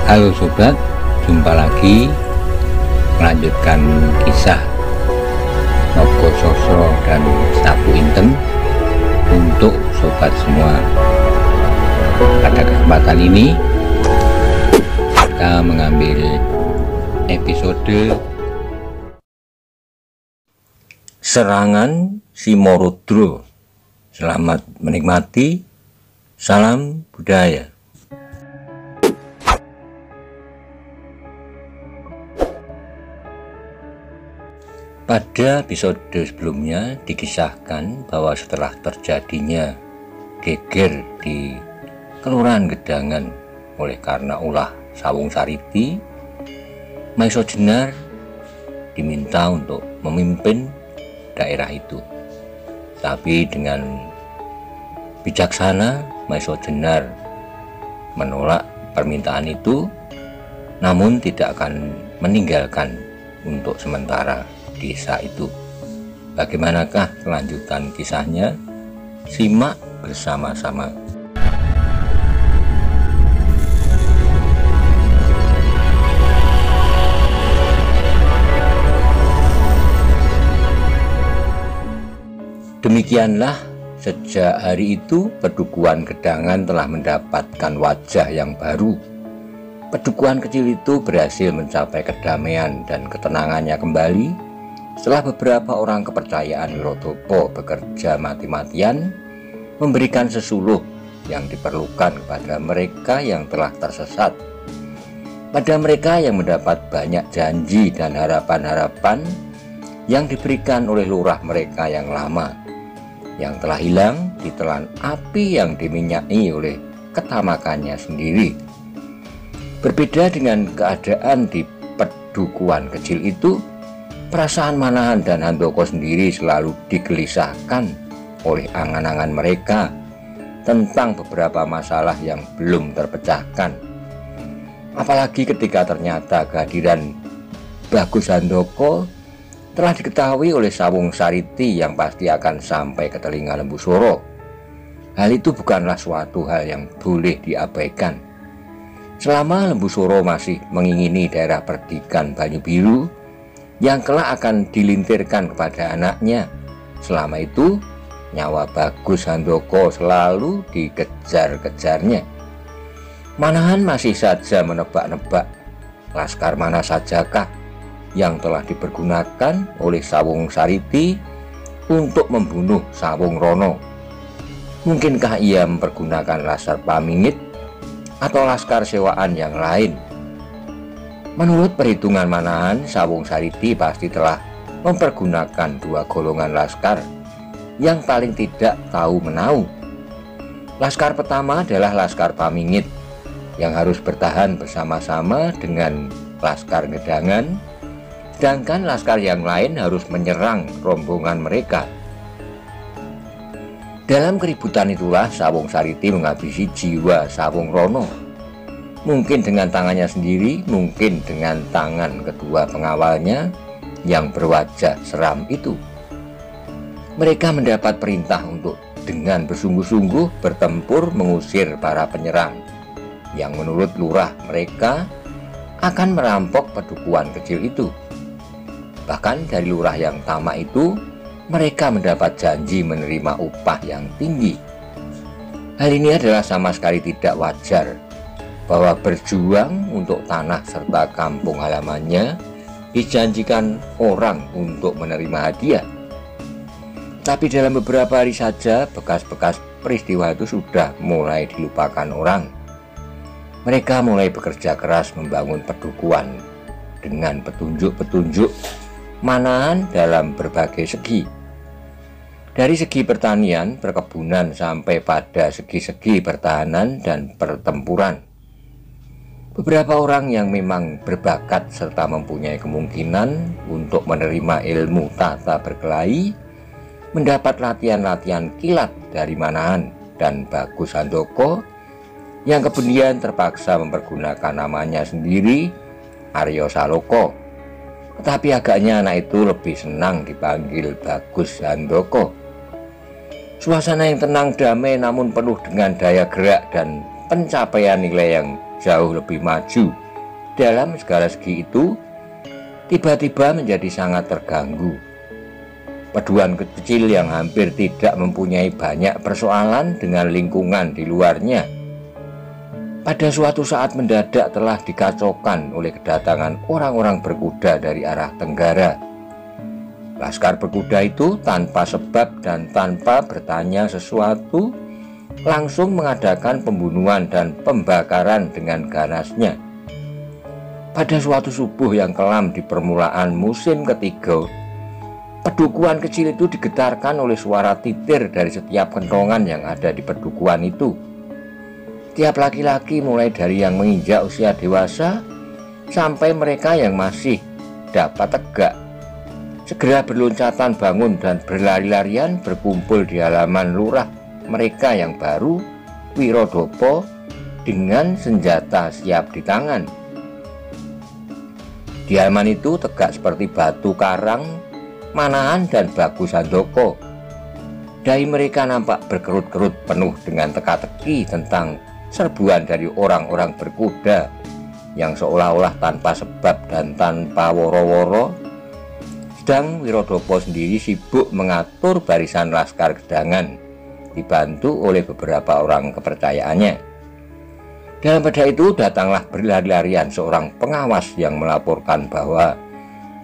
Halo sobat, jumpa lagi melanjutkan kisah Nogo Sosro dan Sapu Intem untuk sobat semua. Pada kesempatan ini kita mengambil episode Serangan Simorudro. Selamat menikmati, salam budaya. Pada episode sebelumnya dikisahkan bahwa setelah terjadinya geger di Kelurahan Gedangan oleh karena ulah Sawung Sariti, Maiso Jenar diminta untuk memimpin daerah itu. Tapi dengan bijaksana Maiso Jenar menolak permintaan itu, namun tidak akan meninggalkan untuk sementara desa itu. Bagaimanakah kelanjutan kisahnya? Simak bersama-sama. Demikianlah, sejak hari itu Pedukuhan Gedangan telah mendapatkan wajah yang baru. Pedukuhan kecil itu berhasil mencapai kedamaian dan ketenangannya kembali setelah beberapa orang kepercayaan Wirodopo bekerja mati-matian memberikan sesuluh yang diperlukan kepada mereka yang telah tersesat. Pada mereka yang mendapat banyak janji dan harapan-harapan yang diberikan oleh lurah mereka yang lama, yang telah hilang ditelan api yang diminyaki oleh ketamakannya sendiri. Berbeda dengan keadaan di pedukuhan kecil itu, perasaan Manahan dan Handoko sendiri selalu digelisahkan oleh angan-angan mereka tentang beberapa masalah yang belum terpecahkan. Apalagi ketika ternyata kehadiran Bagus Handoko telah diketahui oleh Sawung Sariti yang pasti akan sampai ke telinga Lembu Soro. Hal itu bukanlah suatu hal yang boleh diabaikan. Selama Lembu Soro masih mengingini daerah perdikan Banyu Biru yang kelak akan dilintirkan kepada anaknya, selama itu nyawa Bagus Handoko selalu dikejar-kejarnya. Manahan masih saja menebak-nebak laskar mana sajakah yang telah dipergunakan oleh Sawung Sariti untuk membunuh Sawung Rono. Mungkinkah ia mempergunakan laskar Pamingit atau laskar sewaan yang lain? Menurut perhitungan Manahan, Sawung Sariti pasti telah mempergunakan dua golongan laskar yang paling tidak tahu menau. Laskar pertama adalah laskar Pamingit yang harus bertahan bersama-sama dengan laskar Gedangan, sedangkan laskar yang lain harus menyerang rombongan mereka. Dalam keributan itulah Sawung Sariti menghabisi jiwa Sawung Rono. Mungkin dengan tangannya sendiri, mungkin dengan tangan kedua pengawalnya yang berwajah seram itu. Mereka mendapat perintah untuk dengan bersungguh-sungguh bertempur mengusir para penyerang yang menurut lurah mereka akan merampok pedukuhan kecil itu. Bahkan dari lurah yang tamak itu, mereka mendapat janji menerima upah yang tinggi. Hal ini adalah sama sekali tidak wajar, bahwa berjuang untuk tanah serta kampung halamannya dijanjikan orang untuk menerima hadiah. Tapi dalam beberapa hari saja bekas-bekas peristiwa itu sudah mulai dilupakan orang. Mereka mulai bekerja keras membangun pedukuhan dengan petunjuk-petunjuk Manahan dalam berbagai segi. Dari segi pertanian, perkebunan sampai pada segi-segi pertahanan dan pertempuran. Beberapa orang yang memang berbakat serta mempunyai kemungkinan untuk menerima ilmu tata berkelahi mendapat latihan-latihan kilat dari Manahan dan Bagus Handoko yang kemudian terpaksa mempergunakan namanya sendiri, Aryo Saloko. Tetapi agaknya anak itu lebih senang dipanggil Bagus Handoko. Suasana yang tenang damai namun penuh dengan daya gerak dan pencapaian nilai yang jauh lebih maju dalam segala segi itu tiba-tiba menjadi sangat terganggu. Paduan kecil yang hampir tidak mempunyai banyak persoalan dengan lingkungan di luarnya, pada suatu saat mendadak telah dikacaukan oleh kedatangan orang-orang berkuda dari arah tenggara. Laskar berkuda itu tanpa sebab dan tanpa bertanya sesuatu langsung mengadakan pembunuhan dan pembakaran dengan ganasnya. Pada suatu subuh yang kelam di permulaan musim ketiga, pedukuhan kecil itu digetarkan oleh suara titir dari setiap kentongan yang ada di pedukuhan itu. Tiap laki-laki mulai dari yang menginjak usia dewasa sampai mereka yang masih dapat tegak segera berloncatan bangun dan berlari-larian berkumpul di halaman lurah mereka yang baru, Wirodopo, dengan senjata siap di tangan. Di halaman itu tegak seperti batu karang Manahan dan Bagus Handoko. Dahi mereka nampak berkerut-kerut penuh dengan teka-teki tentang serbuan dari orang-orang berkuda yang seolah-olah tanpa sebab dan tanpa woro-woro. Sedang Wirodopo sendiri sibuk mengatur barisan laskar gedangan, dibantu oleh beberapa orang kepercayaannya. Dalam pada itu datanglah berlari-larian seorang pengawas yang melaporkan bahwa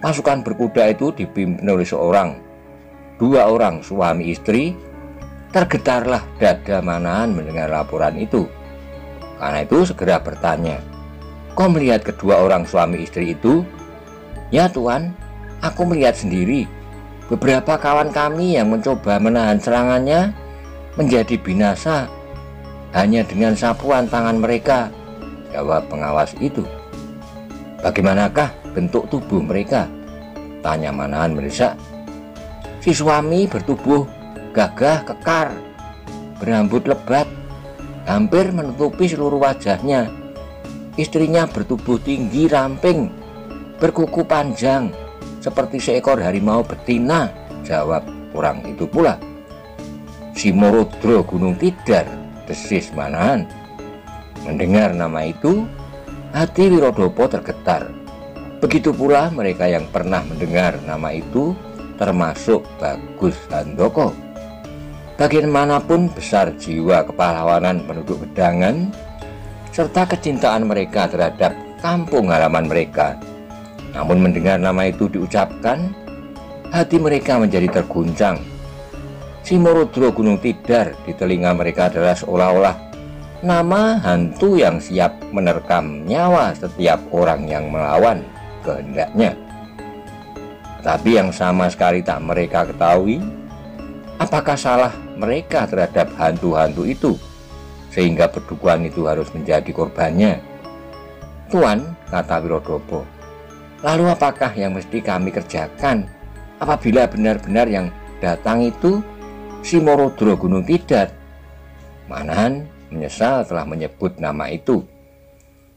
pasukan berkuda itu dipimpin oleh dua orang suami istri. Tergetarlah dada Manahan mendengar laporan itu. Karena itu segera bertanya, "Kau melihat kedua orang suami istri itu?" "Ya Tuan, aku melihat sendiri. Beberapa kawan kami yang mencoba menahan serangannya menjadi binasa hanya dengan sapuan tangan mereka," jawab pengawas itu. "Bagaimanakah bentuk tubuh mereka?" tanya Manahan mendesak. "Si suami bertubuh gagah kekar, berambut lebat, hampir menutupi seluruh wajahnya. Istrinya bertubuh tinggi ramping, berkuku panjang, seperti seekor harimau betina," jawab orang itu pula. "Simorodro Gunung Tidar," desis Manahan. Mendengar nama itu, hati Wirodopo tergetar. Begitu pula mereka yang pernah mendengar nama itu, termasuk Bagus Handoko. Bagaimanapun besar jiwa kepahlawanan penduduk Gedangan serta kecintaan mereka terhadap kampung halaman mereka, namun mendengar nama itu diucapkan, hati mereka menjadi terguncang. Simorodro Gunung Tidar di telinga mereka adalah seolah-olah nama hantu yang siap menerkam nyawa setiap orang yang melawan kehendaknya. Tapi yang sama sekali tak mereka ketahui, apakah salah mereka terhadap hantu-hantu itu sehingga pedukuhan itu harus menjadi korbannya. "Tuan," kata Wirodopo, "lalu apakah yang mesti kami kerjakan apabila benar-benar yang datang itu Simorodro Gunung Tidar?" Manahan menyesal telah menyebut nama itu,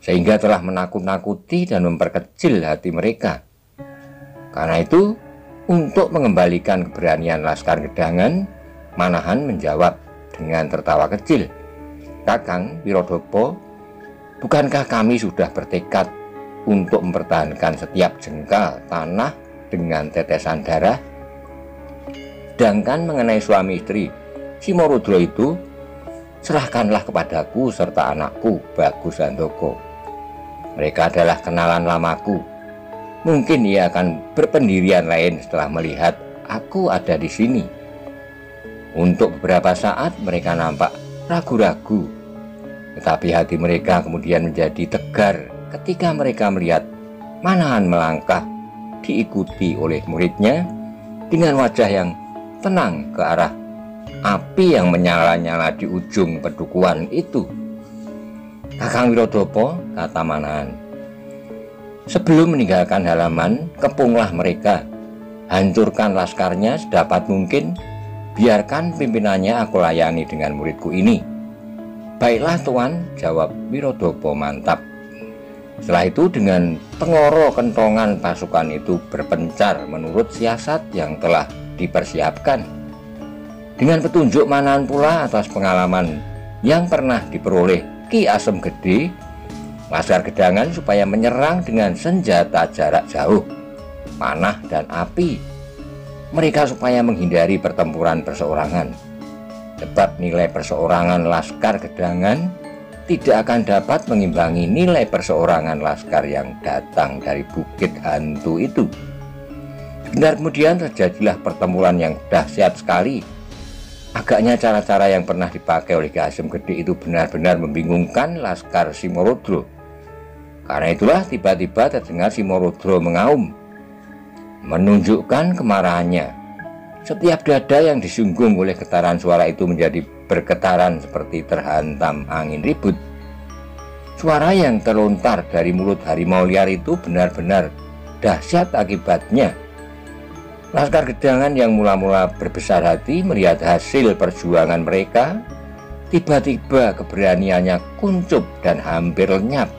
sehingga telah menakut-nakuti dan memperkecil hati mereka. Karena itu, untuk mengembalikan keberanian Laskar Gedangan, Manahan menjawab dengan tertawa kecil, "Kakang Wirodopo, bukankah kami sudah bertekad untuk mempertahankan setiap jengkal tanah dengan tetesan darah? Sedangkan mengenai suami istri Simorodro itu, serahkanlah kepadaku serta anakku Bagus Handoko. Mereka adalah kenalan lamaku. Mungkin ia akan berpendirian lain setelah melihat aku ada di sini." Untuk beberapa saat mereka nampak ragu-ragu, tetapi hati mereka kemudian menjadi tegar ketika mereka melihat Manahan melangkah diikuti oleh muridnya dengan wajah yang tenang ke arah api yang menyala-nyala di ujung pedukuhan itu. "Kakang Wirodopo," kata Manahan, "sebelum meninggalkan halaman, kepunglah mereka, hancurkan laskarnya sedapat mungkin, biarkan pimpinannya aku layani dengan muridku ini." "Baiklah Tuan," jawab Wirodopo mantap. Setelah itu dengan tengoro kentongan pasukan itu berpencar menurut siasat yang telah dipersiapkan. Dengan petunjuk Manahan pula atas pengalaman yang pernah diperoleh Ki Asem Gede, Laskar Gedangan supaya menyerang dengan senjata jarak jauh, panah dan api. Mereka supaya menghindari pertempuran perseorangan, sebab nilai perseorangan Laskar Gedangan tidak akan dapat mengimbangi nilai perseorangan laskar yang datang dari Bukit Hantu itu. Sebentar kemudian terjadilah pertempuran yang dahsyat sekali. Agaknya cara-cara yang pernah dipakai oleh Ki Asem Gede itu benar-benar membingungkan Laskar Simorodro. Karena itulah tiba-tiba terdengar Simorodro mengaum, menunjukkan kemarahannya. Setiap dada yang disinggung oleh getaran suara itu menjadi bergetaran seperti terhantam angin ribut. Suara yang terlontar dari mulut harimau liar itu benar-benar dahsyat akibatnya. Laskar Gedangan yang mula-mula berbesar hati melihat hasil perjuangan mereka, tiba-tiba keberaniannya kuncup dan hampir lenyap.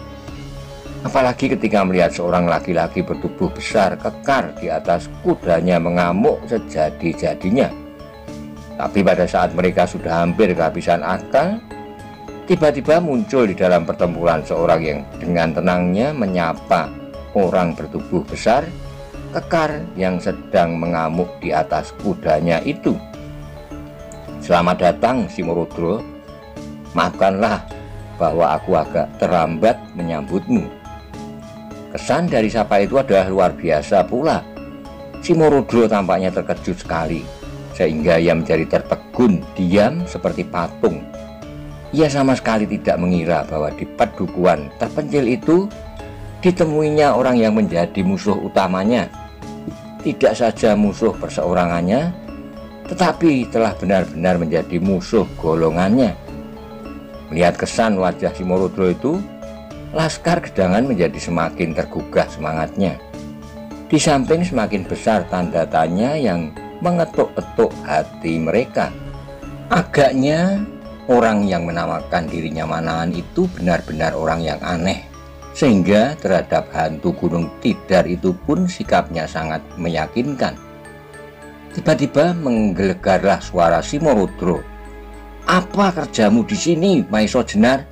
Apalagi ketika melihat seorang laki-laki bertubuh besar kekar di atas kudanya mengamuk sejadi-jadinya. Tapi pada saat mereka sudah hampir kehabisan akal, tiba-tiba muncul di dalam pertempuran seorang yang dengan tenangnya menyapa orang bertubuh besar kekar yang sedang mengamuk di atas kudanya itu. "Selamat datang, Simorodro. Maafkanlah bahwa aku agak terlambat menyambutmu." Kesan dari sapa itu adalah luar biasa pula. Simorodro tampaknya terkejut sekali, sehingga ia menjadi tertegun diam seperti patung. Ia sama sekali tidak mengira bahwa di padukuhan terpencil itu ditemuinya orang yang menjadi musuh utamanya. Tidak saja musuh perseorangannya, tetapi telah benar-benar menjadi musuh golongannya. Melihat kesan wajah Simorodro itu, Laskar Gedangan menjadi semakin tergugah semangatnya. Di samping semakin besar tanda tanya yang mengetuk-etuk hati mereka. Agaknya orang yang menamakan dirinya Manahan itu benar-benar orang yang aneh, sehingga terhadap hantu Gunung Tidar itu pun sikapnya sangat meyakinkan. Tiba-tiba menggelegarlah suara Simorodro. "Apa kerjamu di sini, Maiso Jenar?"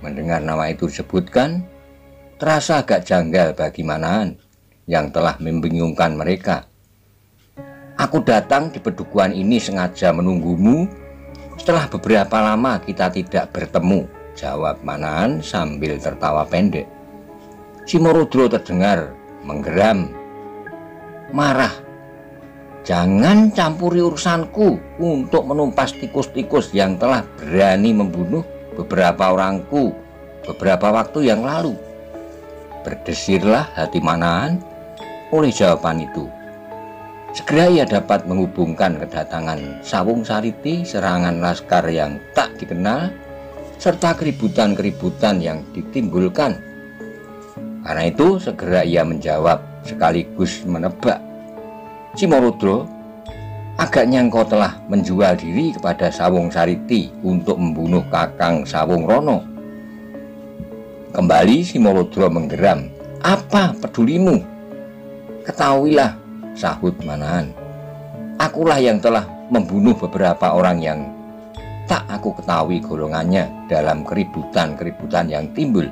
Mendengar nama itu disebutkan, terasa agak janggal bagi Manahan yang telah membingungkan mereka. "Aku datang di pedukuhan ini sengaja menunggumu setelah beberapa lama kita tidak bertemu," jawab Manahan sambil tertawa pendek. Simorodro terdengar menggeram, marah. "Jangan campuri urusanku untuk menumpas tikus-tikus yang telah berani membunuh beberapa orangku beberapa waktu yang lalu." Berdesirlah hati Manahan oleh jawaban itu. Segera ia dapat menghubungkan kedatangan Sawung Sariti, serangan laskar yang tak dikenal, serta keributan-keributan yang ditimbulkan. Karena itu segera ia menjawab sekaligus menebak, "Simorodro, agaknya engkau telah menjual diri kepada Sawung Sariti untuk membunuh Kakang Sawung Rono." Kembali Simorodro menggeram. "Apa pedulimu? Ketahuilah," sahut Manahan, "akulah yang telah membunuh beberapa orang yang tak aku ketahui golongannya dalam keributan-keributan yang timbul.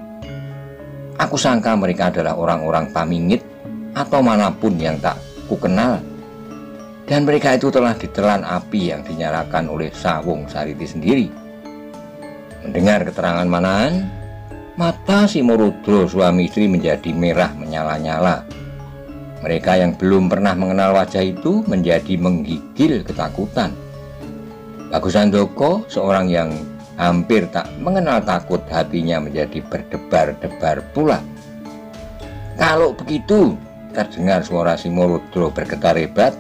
Aku sangka mereka adalah orang-orang pamingit atau manapun yang tak ku kenal. Dan mereka itu telah ditelan api yang dinyalakan oleh Sawung Sariti sendiri." Mendengar keterangan Manahan, mata Simorodro suami istri menjadi merah menyala-nyala. Mereka yang belum pernah mengenal wajah itu menjadi menggigil ketakutan. Bagus Handoko, seorang yang hampir tak mengenal takut, hatinya menjadi berdebar-debar pula. "Kalau begitu," terdengar suara Simorodro bergetar hebat,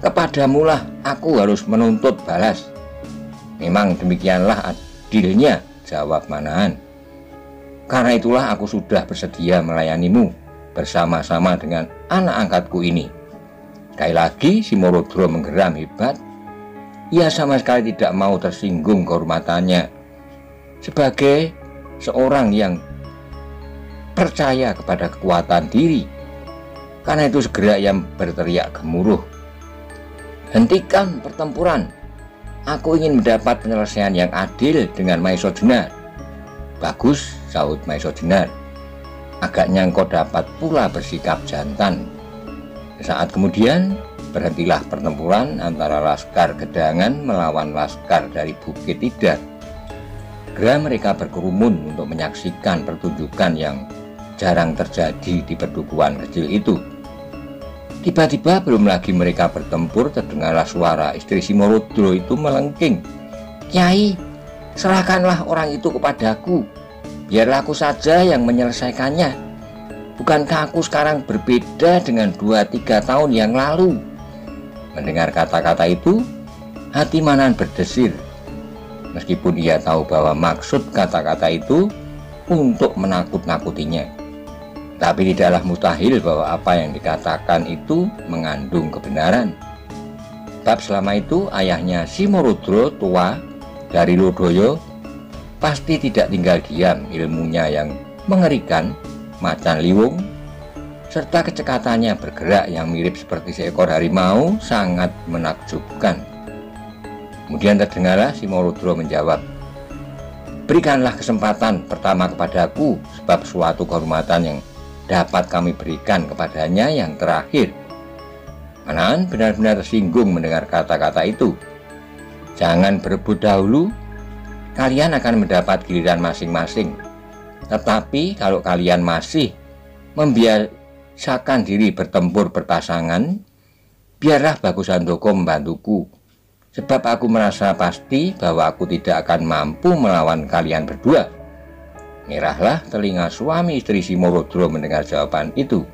"kepadamulah aku harus menuntut balas." "Memang demikianlah adilnya," jawab Manahan. "Karena itulah aku sudah bersedia melayanimu bersama-sama dengan anak angkatku ini." Sekali lagi Simorodro menggeram hebat. Ia sama sekali tidak mau tersinggung kehormatannya sebagai seorang yang percaya kepada kekuatan diri. Karena itu segera ia berteriak gemuruh, "Hentikan pertempuran. Aku ingin mendapat penyelesaian yang adil dengan Maiso Jenar." "Bagus," sahut Maesojenar. Agaknya engkau dapat pula bersikap jantan. Saat kemudian berhentilah pertempuran antara laskar Gedangan melawan laskar dari Bukit Tidar. Segera mereka berkerumun untuk menyaksikan pertunjukan yang jarang terjadi di pedukuhan kecil itu. Tiba-tiba belum lagi mereka bertempur, terdengarlah suara istri Simorodro itu melengking. "Kyai, serahkanlah orang itu kepadaku. Biarlah aku saja yang menyelesaikannya. Bukankah aku sekarang berbeda dengan 2-3 tahun yang lalu?" Mendengar kata-kata itu, hati Manan berdesir. Meskipun ia tahu bahwa maksud kata-kata itu untuk menakut-nakutinya, tapi tidaklah mustahil bahwa apa yang dikatakan itu mengandung kebenaran. Sebab selama itu ayahnya Simorodro tua dari Lodoyo pasti tidak tinggal diam. Ilmunya yang mengerikan, macan liwung, serta kecekatannya bergerak yang mirip seperti seekor harimau sangat menakjubkan. Kemudian terdengarlah Simorodro menjawab, "Berikanlah kesempatan pertama kepadaku, sebab suatu kehormatan yang dapat kami berikan kepadanya yang terakhir." Manan benar-benar tersinggung mendengar kata-kata itu. "Jangan berebut dahulu, kalian akan mendapat giliran masing-masing. Tetapi kalau kalian masih membiasakan diri bertempur berpasangan, biarlah Bagus Handoko membantuku. Sebab aku merasa pasti bahwa aku tidak akan mampu melawan kalian berdua." Merahlah telinga suami istri Simorodro mendengar jawaban itu.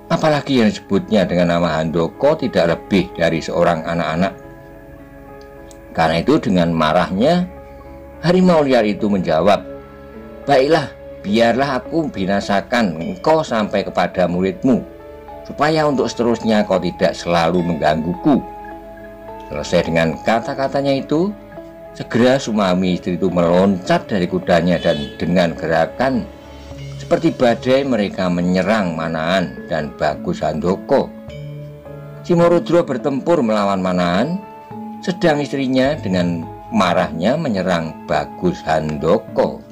Apalagi yang disebutnya dengan nama Handoko tidak lebih dari seorang anak-anak. Karena itu dengan marahnya harimau liar itu menjawab, "Baiklah, biarlah aku binasakan engkau sampai kepada muridmu, supaya untuk seterusnya kau tidak selalu menggangguku." Selesai dengan kata-katanya itu, segera suami istri itu meloncat dari kudanya dan dengan gerakan seperti badai mereka menyerang Manaan dan Bagus Handoko. Simorodro bertempur melawan Manaan, sedang istrinya dengan marahnya menyerang Bagus Handoko.